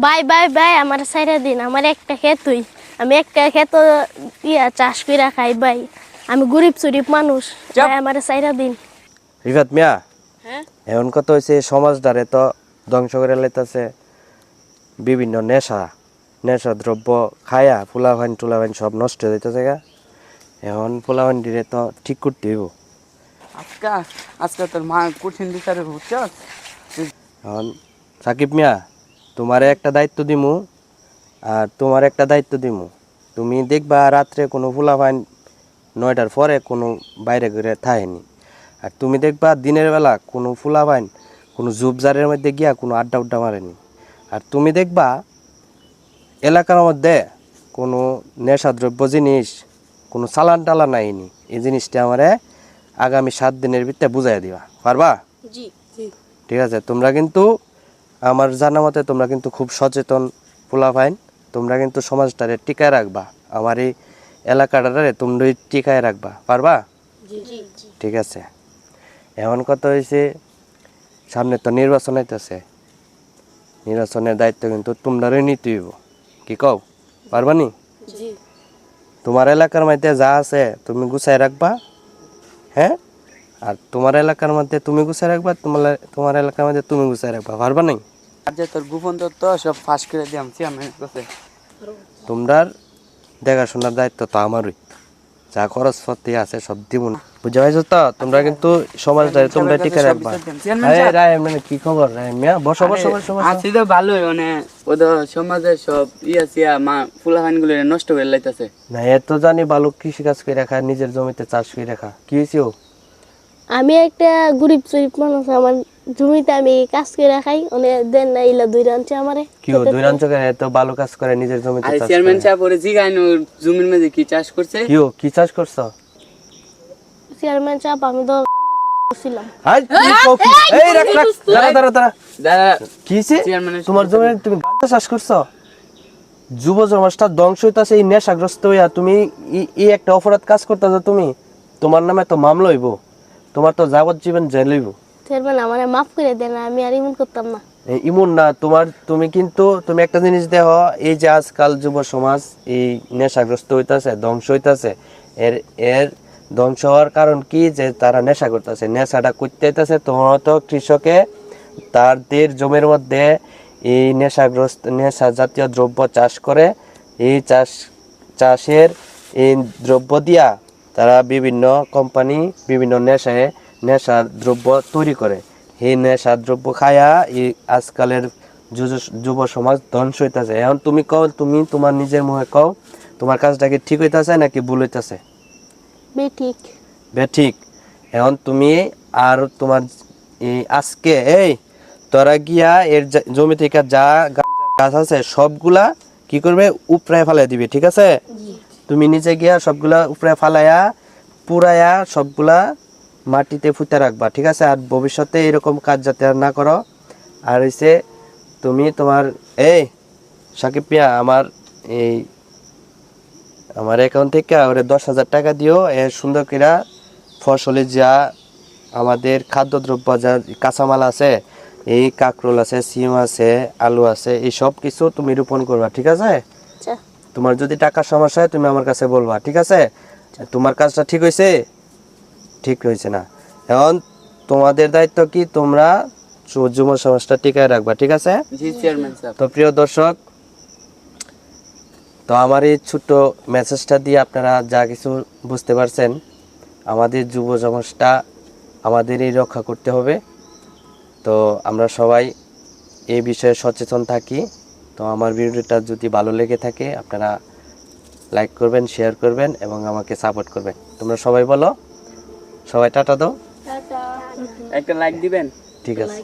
Bye bye bye আমার সাইরা দিন, আমার একটা ক্ষেতই, আমি একটা ক্ষেত চাষ করে খাই ভাই। আমি গরিব চরিব মানুষ, ভাই আমার সাইরা দিন। রিফাত মিয়া, হ্যাঁ এখন কত হয়েছে সমাজটারে তো ধ্বংস করে লাইতেছে বিভিন্ন নেশা দ্রব্য খায়া পোলাভাইন টুলাভাইন সব নষ্ট হয়ে যাইতেছে গা। এখন পোলাভাইন দিলে তো ঠিক করতে হইব। আজকা আজকে তোর মা কঠিন বিচারে হচ্ছে। এখন সাকিব মিয়া, তোমারে একটা দায়িত্ব দিমু আর তোমার একটা দায়িত্ব দিমু। তুমি দেখবা রাত্রে কোনো পোলাভাইন 9টার পরে কোনো বাইরে ঘুরে থাকেনি, আর তুমি দেখবা দিনের বেলা কোনো পোলাভাইন কোনো ঝোপঝাড়ের মধ্যে গিয়া কোনো আড্ডা উড্ডা মারেনি। আর তুমি দেখবা এলাকার মধ্যে কোনো নেশাদ্রব্য জিনিস কোনো চালান টালান নাইনি। এই জিনিসটা আমারে আগামী 7 দিনের ভিতরে বুঝাই দিবা, পারবা? জি জি। ঠিক আছে, তোমরা কিন্তু আমার জানা মতে তোমরা কিন্তু খুব সচেতন পোলাপাইন, তোমরা কিন্তু সমাজটারে টিকায় রাখবা, আমার এই এলাকাটারে তোমরা টিকায় রাখবা, পারবা? জি জি। ঠিক আছে। এখন কথা হয়েছে সামনে তো নির্বাচন হইতেছে, নির্বাচনের দায়িত্ব কিন্তু তোমরারই নিতে হইব, কি কও, পারবানি? জি। তোমার এলাকার মধ্যে যা আছে তুমি গুছাই রাখবা, হ্যাঁ, আর তোমার এলাকার মধ্যে তুমি গুছাই রাখবা, তোমার এলাকার মধ্যে তুমি গুছাই রাখবা, পারবা নাই? আর যে তোর গোপন তথ্য সব ফাঁস করে দিলাম চেয়ারম্যানের কাছে। তোমরার দেখাশোনার দায়িত্ব তো আমারই, যা খরচপাতি আছে সব দিব না, বুঝা পাইছো তো? তোমরা কিন্তু সমাজটারে তোমরা টিকে রাখবা। মানে কি খবর মিয়া? বসো বসো বসো বসো। আছি তো ভালোই, মানে ওদের সমাজের সব ইয়া মা ফুলাহান গুলো নষ্ট করে লাইতেছে। না এত জানি ভালো কৃষি কাজ করে রাখা, নিজের জমিতে চাষ করে রাখা, কি হয়েছে? আমি একটা গরিব চরিব মানুষ, আমার জমিতে আমি কাজ করে খাই, অনেক দেন না ইলা 2 রানছে আমারে। কি ও 2 রান চোখে এত ভালো কাজ করে নিজের জমিতে আর চাষ চেয়ারম্যান করে? সাহেব ওরে জিগাইনো জমির মধ্যে কি চাষ করছে। কি ও কি চাষ করছো? চেয়ারম্যান সাহেব আমি তো করছিলাম। আই কি কও কি? এই রাখ রাখ, দাঁড়া দাঁড়া দাঁড়া। দাদা কি হইছে? চেয়ারম্যানের তোমার জমিতে তুমি গাঁজা চাষ করছো? যুব সমাজটা ধ্বংস হইতাছে এই নেশাগ্রস্ত হইয়া, তুমি এই একটা অপরাধ কাজ করতেছো, তুমি তোমার নামে তো মামলা হইব, তোমার তো যাবজ্জীবন জেল হইব। চেয়ারম্যান আমারে মাফ করে দেন, আমি আর এমন করতাম না। ইমন না তোমার, তুমি কিন্তু তুমি একটা জিনিস দেখো, এই যে আজকাল যুব সমাজ এই নেশাগ্রস্ত হইতাছে, ধ্বংস হইতাছে, এর এর ধ্বংস হওয়ার কারণ কি? যে তারা নেশা করতেছে, নেশাটা করতে হইতাছে। তোমার তো কৃষকে তাদের জমির মধ্যে এই নেশা জাতীয় দ্রব্য চাষ করে, এই চাষের এই দ্রব্য দিয়া তারা বিভিন্ন কোম্পানি বিভিন্ন নেশার দ্রব্য তৈরি করে। এই নেশার দ্রব্য খায়া এই আজকালের যুব সমাজ ধ্বংস হইতাছে। এখন তুমি কও, তুমি তোমার নিজের মুখে কও, তোমার কাজটা কি ঠিক হইতাছে নাকি ভুল হইতাছে? বেঠিক। বেঠিক। এখন তুমি আর তোমার এই আজকে এই তোরা গিয়া এর জমি থেকে যা গাছ আছে সবগুলা কি করবে? উপড়ায় ফালাই দিবে, ঠিক আছে? তুমি নিচে গিয়া সবগুলা উপড়ায় ফালাইয়া পুরাইয়া সবগুলা মাটিতে পুঁতে রাখবা, ঠিক আছে? আর ভবিষ্যতে এরকম কাজ যাতে আর না করো। আর হইছে তুমি তোমার এই সাকিব মিয়া, আমার অ্যাকাউন্ট থেকে ওরে 10,000 টাকা দিও, এর সুন্দর করে ফসলে যা আমাদের খাদ্যদ্রব্য যা কাঁচামাল আছে, এই কাঁকরোল আছে, সিম আছে, আলু আছে, এই সব কিছু তুমি রোপণ করবা, ঠিক আছে? আচ্ছা তোমার যদি টাকার সমস্যা হয় তুমি আমার কাছে বলবা, ঠিক আছে? তোমার কাজটা ঠিক হয়েছে? ঠিক হয়েছে না? এখন তোমাদের দায়িত্ব কি? তোমরা যুব সমাজটা টিকায় রাখবা, ঠিক আছে? জি চেয়ারম্যান সাহেব। তো প্রিয় দর্শক, তো আমার এই ছোট্ট মেসেজটা দিয়ে আপনারা যা কিছু বুঝতে পারছেন, আমাদের যুব সমাজটা আমাদেরই রক্ষা করতে হবে। তো আমরা সবাই এই বিষয়ে সচেতন থাকি। তো আমার ভিডিওটা যদি ভালো লেগে থাকে আপনারা লাইক করবেন, শেয়ার করবেন এবং আমাকে সাপোর্ট করবেন। তোমরা সবাই বলো, সবাই টাটা দাও। টাটা। একটা লাইক দিবেন। ঠিক আছে।